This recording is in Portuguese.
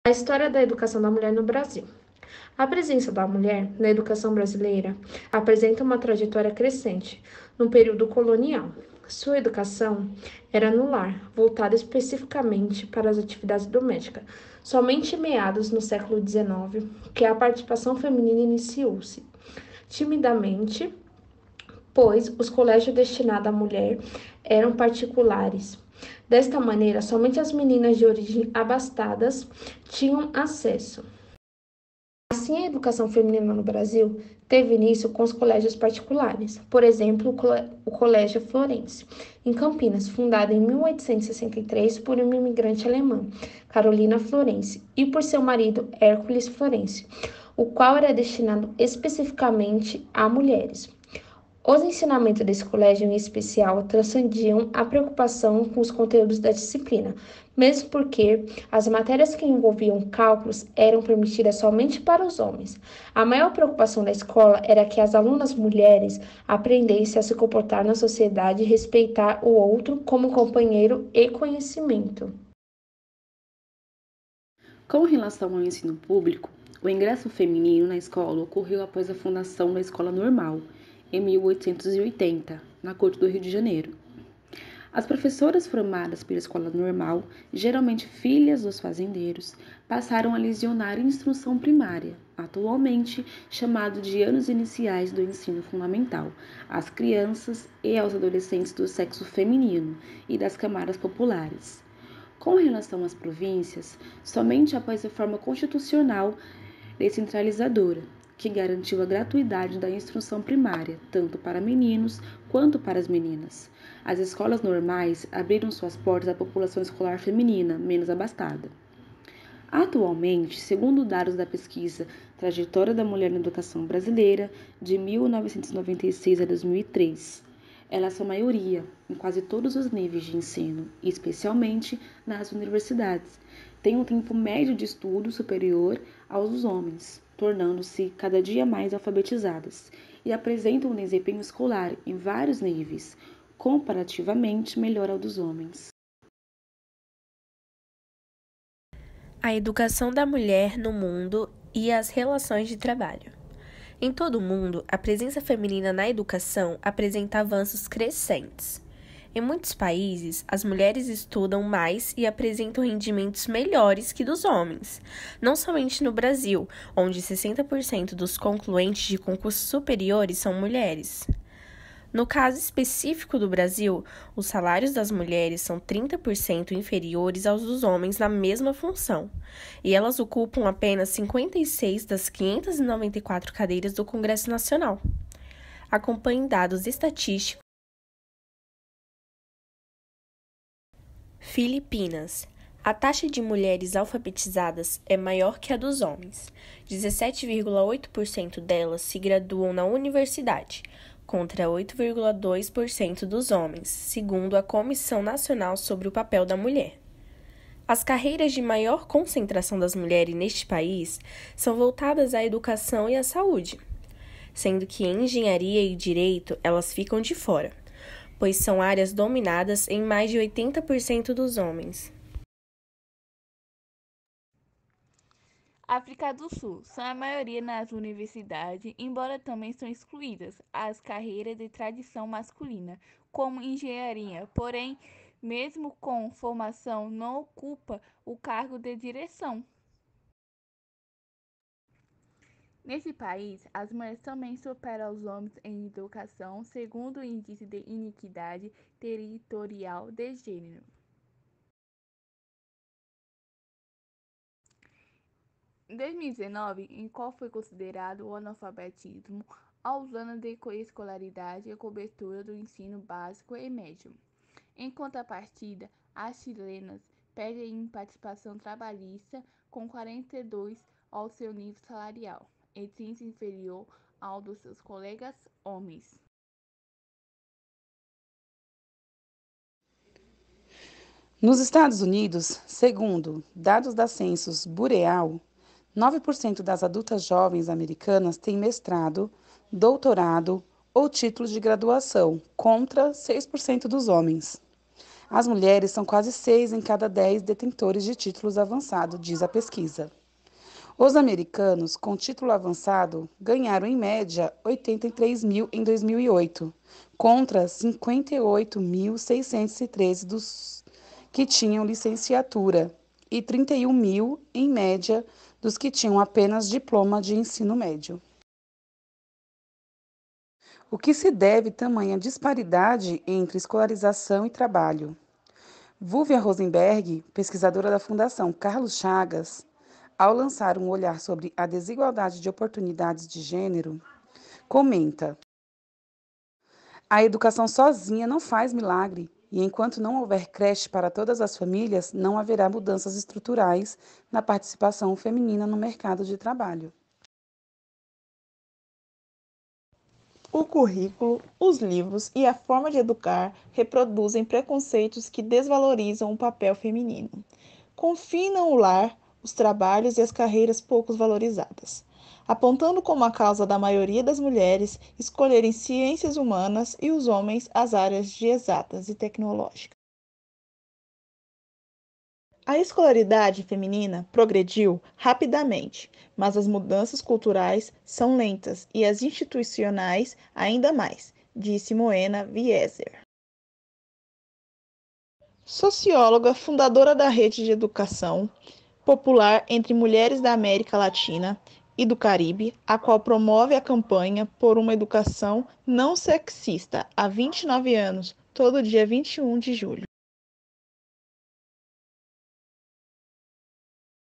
A história da educação da mulher no Brasil. A presença da mulher na educação brasileira apresenta uma trajetória crescente no período colonial. Sua educação era no lar, voltada especificamente para as atividades domésticas. Somente em meados no século XIX, que a participação feminina iniciou-se timidamente, pois os colégios destinados à mulher eram particulares. Desta maneira, somente as meninas de origem abastadas tinham acesso. Assim, a educação feminina no Brasil teve início com os colégios particulares, por exemplo, o Colégio Florence, em Campinas, fundado em 1863 por uma imigrante alemã, Carolina Florence, e por seu marido Hércules Florence, o qual era destinado especificamente a mulheres. Os ensinamentos desse colégio, em especial, transcendiam a preocupação com os conteúdos da disciplina, mesmo porque as matérias que envolviam cálculos eram permitidas somente para os homens. A maior preocupação da escola era que as alunas mulheres aprendessem a se comportar na sociedade e respeitar o outro como companheiro e conhecimento. Com relação ao ensino público, o ingresso feminino na escola ocorreu após a fundação da Escola Normal, em 1880, na Corte do Rio de Janeiro. As professoras formadas pela Escola Normal, geralmente filhas dos fazendeiros, passaram a lecionar instrução primária, atualmente chamado de anos iniciais do ensino fundamental, às crianças e aos adolescentes do sexo feminino e das camadas populares. Com relação às províncias, somente após a reforma constitucional descentralizadora, que garantiu a gratuidade da instrução primária, tanto para meninos quanto para as meninas. As escolas normais abriram suas portas à população escolar feminina menos abastada. Atualmente, segundo dados da pesquisa Trajetória da Mulher na Educação Brasileira, de 1996 a 2003, elas são maioria em quase todos os níveis de ensino, especialmente nas universidades. Têm um tempo médio de estudo superior aos dos homens, tornando-se cada dia mais alfabetizadas e apresentam um desempenho escolar em vários níveis, comparativamente melhor ao dos homens. A educação da mulher no mundo e as relações de trabalho. Em todo o mundo, a presença feminina na educação apresenta avanços crescentes. Em muitos países, as mulheres estudam mais e apresentam rendimentos melhores que dos homens, não somente no Brasil, onde 60% dos concluintes de concursos superiores são mulheres. No caso específico do Brasil, os salários das mulheres são 30% inferiores aos dos homens na mesma função, e elas ocupam apenas 56 das 594 cadeiras do Congresso Nacional. Acompanhem dados estatísticos. Filipinas. A taxa de mulheres alfabetizadas é maior que a dos homens. 17,8% delas se graduam na universidade, contra 8,2% dos homens, segundo a Comissão Nacional sobre o Papel da Mulher. As carreiras de maior concentração das mulheres neste país são voltadas à educação e à saúde, sendo que em engenharia e direito elas ficam de fora, pois são áreas dominadas em mais de 80% dos homens. África do Sul são a maioria nas universidades, embora também são excluídas as carreiras de tradição masculina, como engenharia, porém, mesmo com formação, não ocupa o cargo de direção. Nesse país, as mulheres também superam os homens em educação, segundo o Índice de Iniquidade Territorial de Gênero. Em 2019, em qual foi considerado o analfabetismo aos anos de escolaridade e cobertura do ensino básico e médio. Em contrapartida, as chilenas perdem em participação trabalhista com 42 ao seu nível salarial, e 30 inferior ao dos seus colegas homens. Nos Estados Unidos, segundo dados da Census Bureau, 9% das adultas jovens americanas têm mestrado, doutorado ou título de graduação, contra 6% dos homens. As mulheres são quase 6 em cada 10 detentores de títulos avançados, diz a pesquisa. Os americanos com título avançado ganharam, em média, 83 mil em 2008, contra 58.613 dos que tinham licenciatura e 31 mil, em média, dos que tinham apenas diploma de ensino médio. O que se deve tamanha disparidade entre escolarização e trabalho? Vúvia Rosenberg, pesquisadora da Fundação Carlos Chagas, ao lançar um olhar sobre a desigualdade de oportunidades de gênero, comenta: a educação sozinha não faz milagre, e enquanto não houver creche para todas as famílias, não haverá mudanças estruturais na participação feminina no mercado de trabalho. O currículo, os livros e a forma de educar reproduzem preconceitos que desvalorizam o papel feminino. Confinam o lar, os trabalhos e as carreiras pouco valorizadas, apontando como a causa da maioria das mulheres escolherem ciências humanas e os homens as áreas de exatas e tecnológicas. A escolaridade feminina progrediu rapidamente, mas as mudanças culturais são lentas e as institucionais ainda mais, disse Moena Wieser. Socióloga, fundadora da rede de educação popular entre mulheres da América Latina e do Caribe, a qual promove a campanha por uma educação não sexista há 29 anos, todo dia 21 de julho.